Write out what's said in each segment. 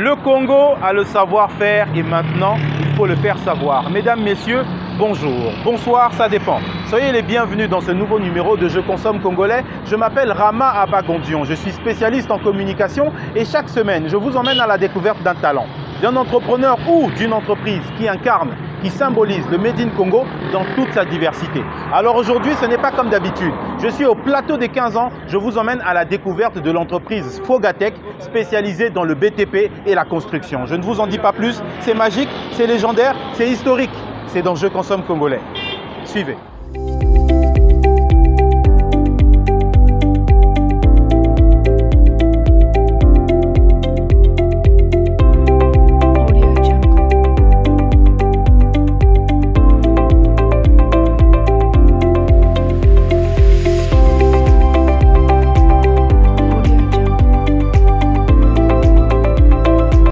Le Congo a le savoir-faire et maintenant, il faut le faire savoir. Mesdames, messieurs, bonjour, bonsoir, ça dépend. Soyez les bienvenus dans ce nouveau numéro de Je consomme congolais. Je m'appelle Rama Abagondion, je suis spécialiste en communication et chaque semaine, je vous emmène à la découverte d'un talent, d'un entrepreneur ou d'une entreprise qui incarne, qui symbolise le Made in Congo dans toute sa diversité. Alors aujourd'hui, ce n'est pas comme d'habitude. Je suis au plateau des 15 ans, je vous emmène à la découverte de l'entreprise Fogatech, spécialisée dans le BTP et la construction. Je ne vous en dis pas plus, c'est magique, c'est légendaire, c'est historique. C'est dans Je consomme congolais. Suivez.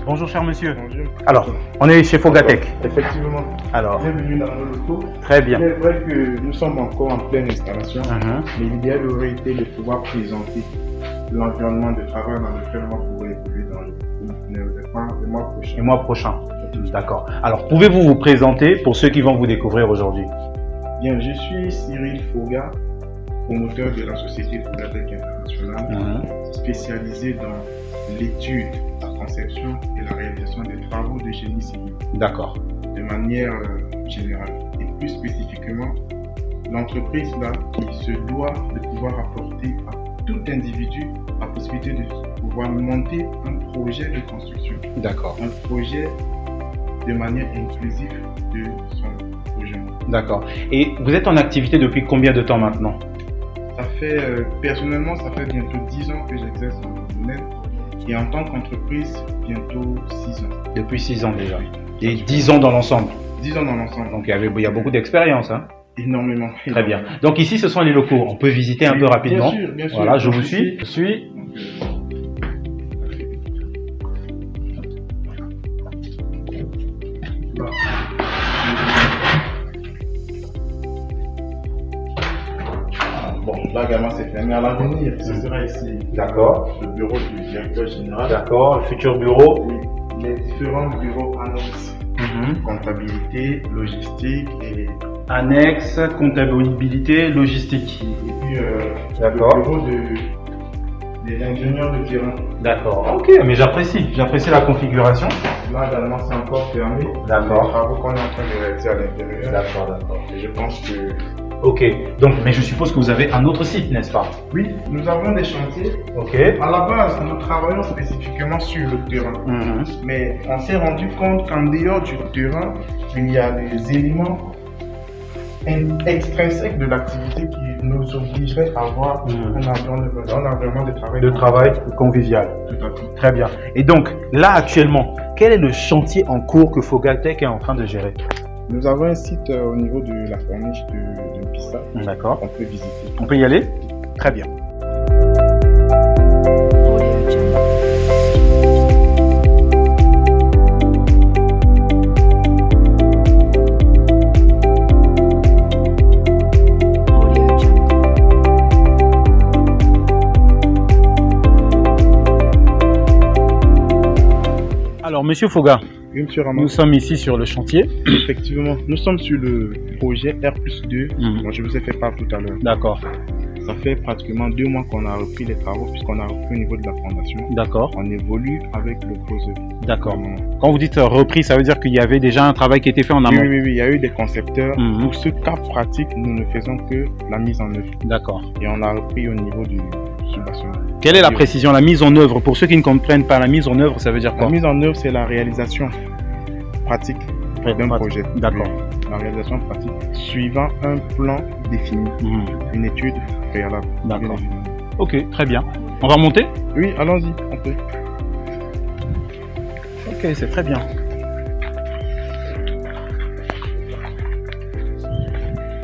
Bonjour cher monsieur. Bonjour. Alors, on est chez Fogatech. Effectivement. Alors, Bienvenue dans nos locaux. très bien. Il est vrai que nous sommes encore en pleine installation, mais l'idéal aurait été de pouvoir présenter l'environnement de travail dans lequel on va pouvoir évoluer dans le mois prochain. Et mois prochain. D'accord. Alors, pouvez-vous vous présenter pour ceux qui vont vous découvrir aujourd'hui? Bien, je suis Cyril Foga, promoteur de la société Fogatech International, spécialisé dans l'étude, la conception et la réalisation des travaux de génie civil. D'accord. De manière générale. Et plus spécifiquement, l'entreprise là qui se doit de pouvoir apporter à tout individu la possibilité de pouvoir monter un projet de construction. D'accord. Un projet de manière inclusive de son projet. D'accord. Et vous êtes en activité depuis combien de temps maintenant? Ça fait, personnellement, ça fait bientôt 10 ans que j'exerce dans le domaine. Et en tant qu'entreprise, bientôt 6 ans. Depuis 6 ans déjà. Et 10 ans dans l'ensemble. 10 ans dans l'ensemble. Donc il y a beaucoup d'expérience. Hein? Énormément. Très bien. Donc ici, ce sont les locaux. On peut visiter un peu rapidement. Bien sûr, bien sûr. Voilà, je vous suis. Je suis. Bon, là également c'est fermé. À l'avenir, ce sera ici. D'accord. Le bureau du directeur général. D'accord. Le futur bureau. Oui, les différents bureaux annexes. Comptabilité, logistique et Annexe, comptabilité, logistique. puis D'accord. le bureau des ingénieurs de terrain. D'accord. Ok, mais j'apprécie la configuration. Là également c'est encore fermé. D'accord. Les travaux qu'on est en train de réaliser à l'intérieur. D'accord. Et je pense que Ok. Donc, mais je suppose que vous avez un autre site, n'est-ce pas? oui, nous avons des chantiers. Ok. À la base, nous travaillons spécifiquement sur le terrain. Mais on s'est rendu compte qu'en dehors du terrain, il y a des éléments extrinsèques de l'activité qui nous obligeraient à avoir un environnement de travail. De travail convivial. Tout à fait. Très bien. Et donc, là, actuellement, quel est le chantier en cours que Fogatech est en train de gérer? Nous avons un site au niveau de la corniche de Pissa D'accord. qu'on peut visiter. On peut y aller? Très bien. Alors, Monsieur Foga, Oui, monsieur Ramon. nous sommes ici sur le chantier. Effectivement, nous sommes sur le projet R+2 dont je vous ai fait part tout à l'heure. D'accord. Ça fait pratiquement 2 mois qu'on a repris les travaux puisqu'on a repris au niveau de la fondation. D'accord. On évolue avec le gros œuvre. D'accord. Quand vous dites repris, ça veut dire qu'il y avait déjà un travail qui était fait en amont. Oui, il y a eu des concepteurs. Pour ce cas pratique, nous ne faisons que la mise en œuvre. D'accord. Et on a repris au niveau du sous-bâtiment. Quelle est la précision, la mise en œuvre? Pour ceux qui ne comprennent pas, la mise en œuvre, ça veut dire quoi? La mise en œuvre, c'est la réalisation pratique d'un projet. D'accord. La réalisation pratique suivant un plan défini, une étude préalable. D'accord. Ok, très bien. On va monter? Oui, allons-y, on peut. Ok, c'est très bien.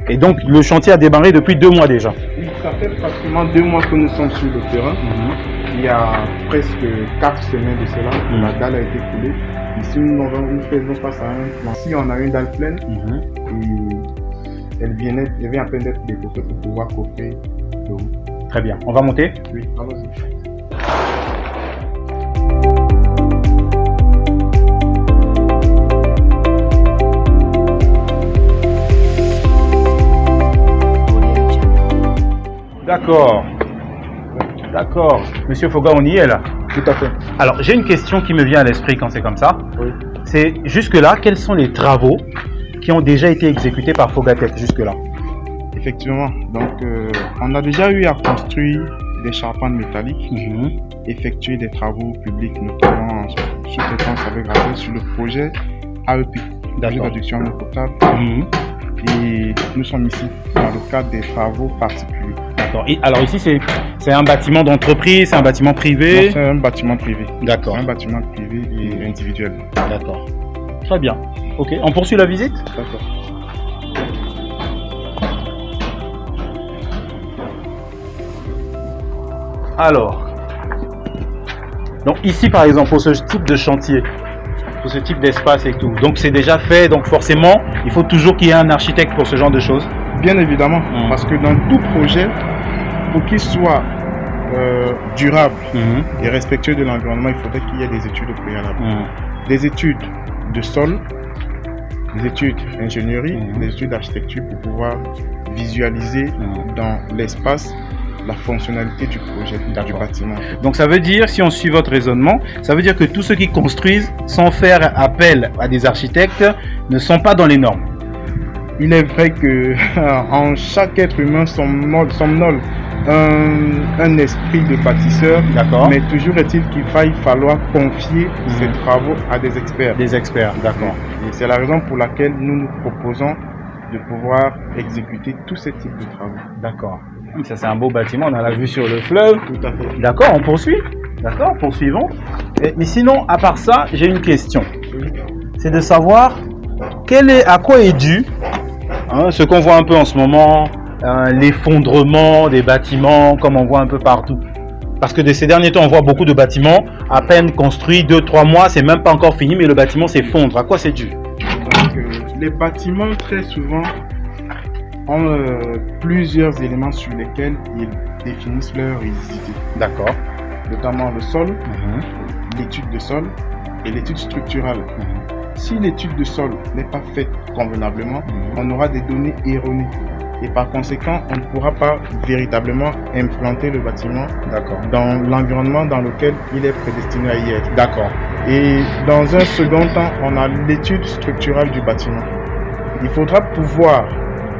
Et donc, le chantier a démarré depuis 2 mois déjà. Ça fait pratiquement 2 mois que nous sommes sur le terrain. Il y a presque 4 semaines de cela, la dalle a été coulée. Ici, nous faisons face à un plan. Ici, on a une dalle pleine et elle vient à peine d'être déposée pour pouvoir coffrer le haut. Très bien. On va monter? Oui, allons-y. D'accord. D'accord. Monsieur Foga, on y est là. Tout à fait. Alors, j'ai une question qui me vient à l'esprit quand c'est comme ça. Oui. C'est jusque-là, quels sont les travaux qui ont déjà été exécutés par Fogatec jusque-là? Effectivement. Donc, on a déjà eu à construire des charpentes métalliques, effectuer des travaux publics, notamment en sous-traitance avec Razès sur le projet AEP, projet d'adduction en eau potable. Et nous sommes ici dans le cadre des travaux particuliers. D'accord. Et alors ici, c'est un bâtiment d'entreprise, c'est un bâtiment privé? Non, c'est un bâtiment privé. D'accord. Un bâtiment privé et individuel. D'accord. Très bien. Ok, on poursuit la visite? D'accord. Alors, donc ici par exemple, pour ce type de chantier, pour ce type d'espace et tout, donc c'est déjà fait, donc forcément, il faut toujours qu'il y ait un architecte pour ce genre de choses? Bien évidemment, parce que dans tout projet, pour qu'il soit durable et respectueux de l'environnement, il faudrait qu'il y ait des études au préalable. Des études de sol, des études d'ingénierie, des études d'architecture pour pouvoir visualiser dans l'espace la fonctionnalité du projet, du bâtiment. Donc ça veut dire, si on suit votre raisonnement, ça veut dire que tous ceux qui construisent sans faire appel à des architectes ne sont pas dans les normes. Il est vrai que en chaque être humain somnole un esprit de bâtisseur, mais toujours est-il qu'il faille falloir confier ces travaux à des experts. Des experts, d'accord. Et c'est la raison pour laquelle nous nous proposons de pouvoir exécuter tous ces types de travaux. D'accord. Ça c'est un beau bâtiment, on a la vue sur le fleuve. Tout à fait. D'accord, on poursuit. D'accord, poursuivons. Mais sinon, à part ça, j'ai une question. C'est de savoir à quoi est dû ce qu'on voit un peu en ce moment, l'effondrement des bâtiments, comme on voit un peu partout. Parce que de ces derniers temps, on voit beaucoup de bâtiments à peine construits, 2-3 mois, c'est même pas encore fini, mais le bâtiment s'effondre. À quoi c'est dû? Donc, les bâtiments, très souvent, ont plusieurs éléments sur lesquels ils définissent leur rigidité. D'accord. Notamment le sol, l'étude de sol et l'étude structurale. Si l'étude de sol n'est pas faite convenablement, on aura des données erronées. Et par conséquent, on ne pourra pas véritablement implanter le bâtiment dans l'environnement dans lequel il est prédestiné à y être. D'accord. Et dans un second temps, on a l'étude structurale du bâtiment. Il faudra pouvoir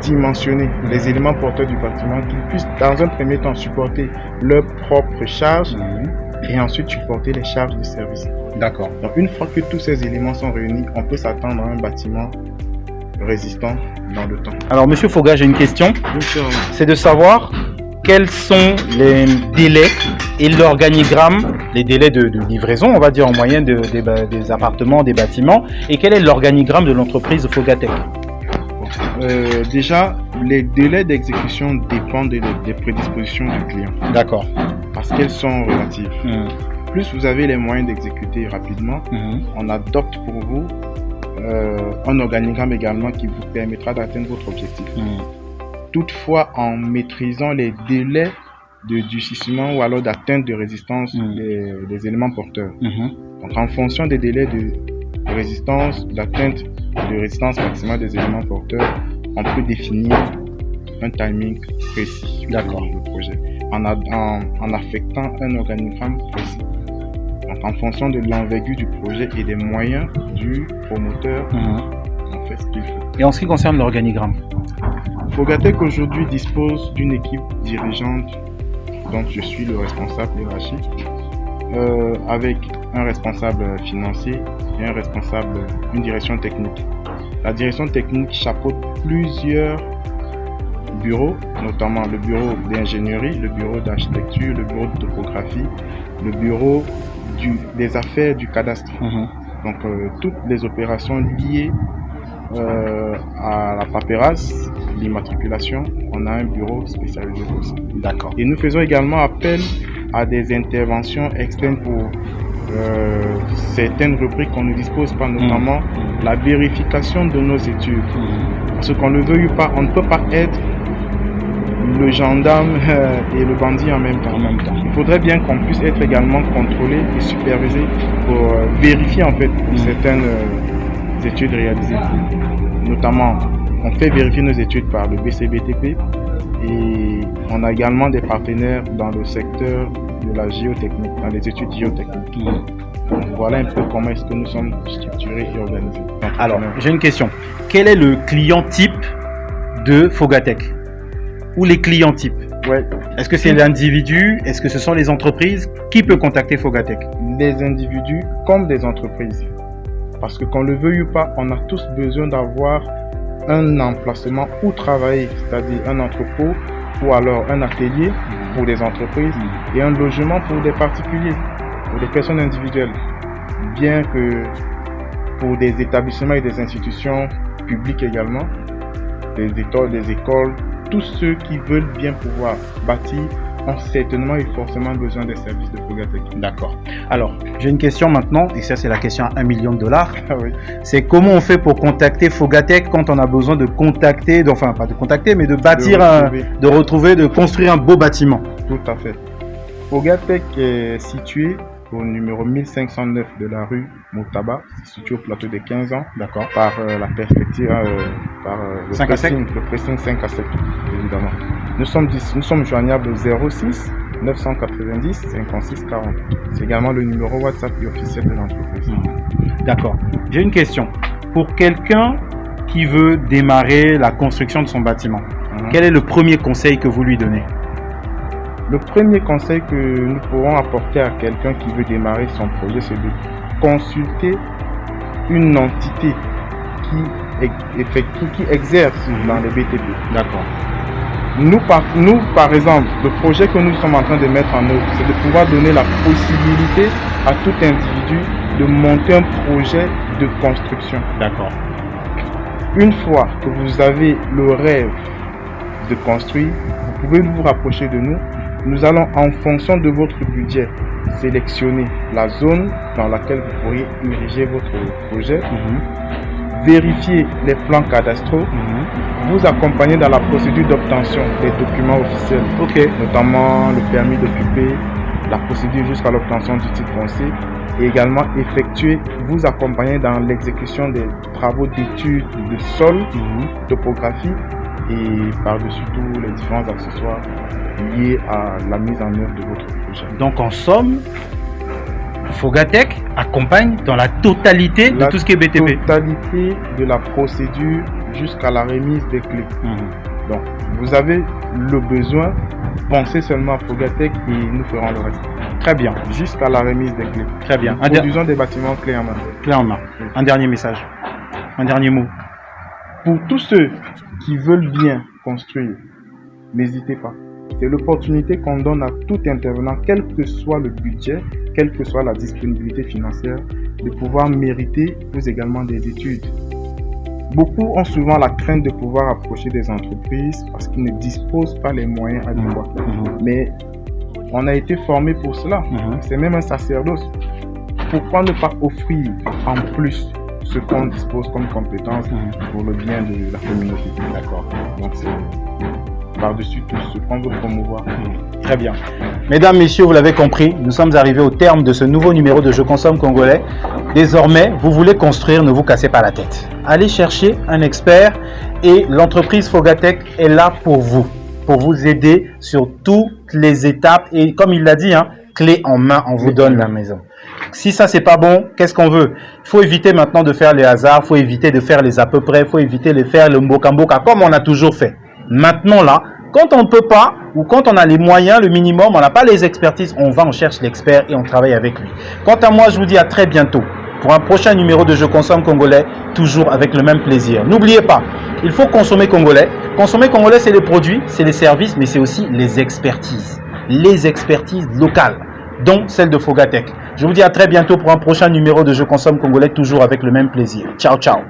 dimensionner les éléments porteurs du bâtiment qui puissent dans un premier temps supporter leurs propres charges et ensuite supporter les charges de service. D'accord. Donc une fois que tous ces éléments sont réunis, on peut s'attendre à un bâtiment résistant dans le temps. Alors Monsieur Foga, j'ai une question. C'est de savoir quels sont les délais et l'organigramme, les délais de livraison, on va dire en moyenne des appartements, des bâtiments, et quel est l'organigramme de l'entreprise Fogatec? Déjà, les délais d'exécution dépendent des prédispositions du client. D'accord. Parce qu'elles sont relatives. Plus vous avez les moyens d'exécuter rapidement, on adopte pour vous un organigramme également qui vous permettra d'atteindre votre objectif. Toutefois, en maîtrisant les délais de durcissement ou alors d'atteinte de résistance des éléments porteurs. Donc, en fonction des délais de résistance, d'atteinte de résistance maximale des éléments porteurs, on peut définir un timing précis pour le projet en affectant un organigramme précis. Donc, en fonction de l'envergure du projet et des moyens du promoteur, on fait ce qu'il faut. Et en ce qui concerne l'organigramme, Fogatec aujourd'hui dispose d'une équipe dirigeante dont je suis le responsable hiérarchique, avec un responsable financier et une direction technique. La direction technique chapeaute plusieurs bureaux, notamment le bureau d'ingénierie, le bureau d'architecture, le bureau de topographie, le bureau des affaires du cadastre. Donc toutes les opérations liées à la paperasse, l'immatriculation, on a un bureau spécialisé pour ça. D'accord. Et nous faisons également appel à des interventions externes pour certaines rubriques qu'on ne dispose pas, notamment la vérification de nos études. Parce qu'on ne le veuille pas, on ne peut pas être le gendarme et le bandit en même temps. Il faudrait bien qu'on puisse être également contrôlé et supervisé pour vérifier en fait certaines études réalisées. Notamment, on fait vérifier nos études par le BCBTP Et on a également des partenaires dans le secteur de la géotechnique, dans les études géotechniques. Donc, voilà un peu comment est-ce que nous sommes structurés et organisés. Alors, j'ai une question. Quel est le client type de Fogatech? Ou les clients types? Ouais. Est-ce que c'est l'individu? Est-ce que ce sont les entreprises? Qui peut contacter Fogatech? Les individus comme des entreprises. Parce que qu'on le veuille ou pas, on a tous besoin d'avoir un emplacement où travailler, c'est-à-dire un entrepôt ou alors un atelier pour des entreprises et un logement pour des particuliers, pour des personnes individuelles. Bien que pour des établissements et des institutions publiques également, des écoles, tous ceux qui veulent bien pouvoir bâtir ont certainement et forcément besoin des services de Fogatech. D'accord. Alors, j'ai une question maintenant, et ça c'est la question à $1 million. Ah oui. C'est comment on fait pour contacter Fogatech quand on a besoin de contacter, enfin pas de contacter, mais de bâtir, de construire un beau bâtiment. Tout à fait. Fogatech est situé au numéro 1509 de la rue Moutaba, situé au plateau des 15 ans. D'accord. Par la perspective, par le 5 à 7. Le pressing 5 à 7, évidemment. Nous sommes joignables au 06 990 56 40. C'est également le numéro WhatsApp officiel de l'entreprise. D'accord. J'ai une question. Pour quelqu'un qui veut démarrer la construction de son bâtiment, quel est le premier conseil que vous lui donnez? Le premier conseil que nous pourrons apporter à quelqu'un qui veut démarrer son projet, c'est de consulter une entité qui exerce dans les BTP. D'accord. Nous, par exemple, le projet que nous sommes en train de mettre en œuvre, c'est de pouvoir donner la possibilité à tout individu de monter un projet de construction. D'accord. Une fois que vous avez le rêve de construire, vous pouvez vous rapprocher de nous. Nous allons, en fonction de votre budget, sélectionner la zone dans laquelle vous pourriez ériger votre projet, vérifier les plans cadastraux, vous accompagner dans la procédure d'obtention des documents officiels, notamment le permis d'occuper, la procédure jusqu'à l'obtention du titre foncier, et également vous accompagner dans l'exécution des travaux d'études de sol, topographie, et par-dessus tout les différents accessoires liés à la mise en œuvre de votre projet. Donc en somme, Fogatech accompagne dans la totalité de tout ce qui est BTP. La totalité de la procédure jusqu'à la remise des clés. Donc vous avez le besoin, pensez seulement à Fogatech et nous ferons le reste. Très bien. Jusqu'à la remise des clés. Très bien. Nous produisons des bâtiments clés en main. Clés en main. Un dernier message. Un dernier mot. Pour tous ceux qui veulent bien construire, n'hésitez pas. C'est l'opportunité qu'on donne à tout intervenant, quel que soit le budget, quelle que soit la disponibilité financière, de pouvoir mériter plus également des études. Beaucoup ont souvent la crainte de pouvoir approcher des entreprises parce qu'ils ne disposent pas les moyens adéquats. Mais on a été formé pour cela. C'est même un sacerdoce. Pourquoi ne pas offrir en plus ce qu'on dispose comme compétence pour le bien de la communauté? D'accord. Donc c'est par-dessus tout ce qu'on veut promouvoir. Très bien. Mesdames, messieurs, vous l'avez compris, nous sommes arrivés au terme de ce nouveau numéro de Je Consomme Congolais. Désormais, vous voulez construire, ne vous cassez pas la tête. Allez chercher un expert et l'entreprise Fogatech est là pour vous aider sur toutes les étapes. Et comme il l'a dit, clé en main, on vous donne la maison. Si ça, c'est pas bon, qu'est-ce qu'on veut? Il faut éviter maintenant de faire les hasards, il faut éviter de faire les à peu près, il faut éviter de faire le mboka comme on a toujours fait. Maintenant, là, quand on ne peut pas, ou quand on a les moyens, le minimum, on n'a pas les expertises, on va, on cherche l'expert et on travaille avec lui. Quant à moi, je vous dis à très bientôt pour un prochain numéro de Je Consomme Congolais, toujours avec le même plaisir. N'oubliez pas, il faut consommer congolais. Consommer congolais, c'est les produits, c'est les services, mais c'est aussi les expertises locales, dont celle de Fogatech. Je vous dis à très bientôt pour un prochain numéro de Je Consomme Congolais, toujours avec le même plaisir. Ciao, ciao.